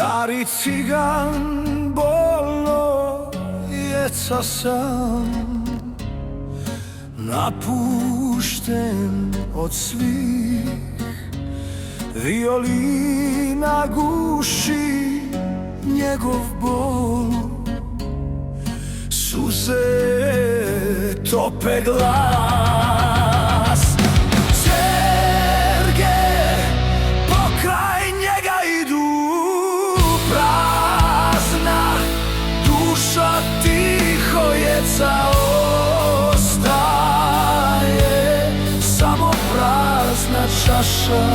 Stari cigan bolno jeca sam, napušten od svih. Violina guši njegov bol, suze tope glas. Ćerge pokraj njega idu, prazna duša tiho jeca ostaje, samo prazna čaša.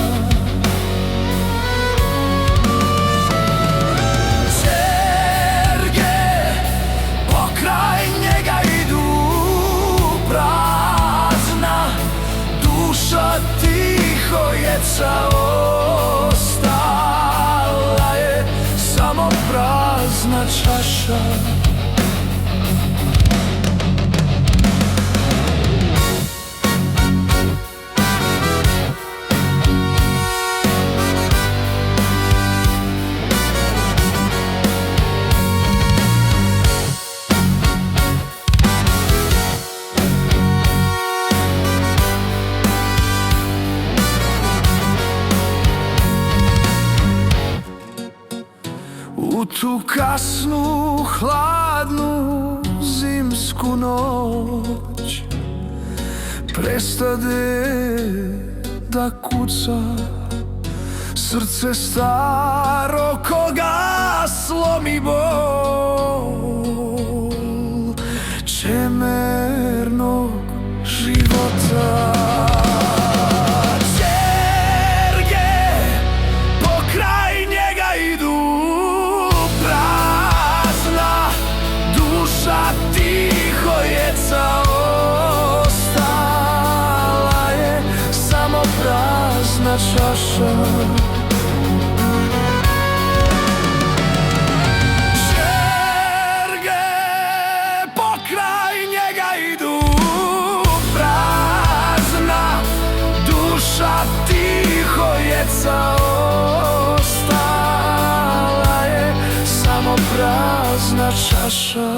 Tiho jeca ostala je, samo prazna čaša. U tu kasnu, hladnu, zimsku noć prestade da kuca srce staro koga slomi bol čemernog života. Tiho jeca ostala je, samo prazna čaša. Ćerge pokraj njega idu, prazna duša tiho jeca ostala je, samo prazna čaša.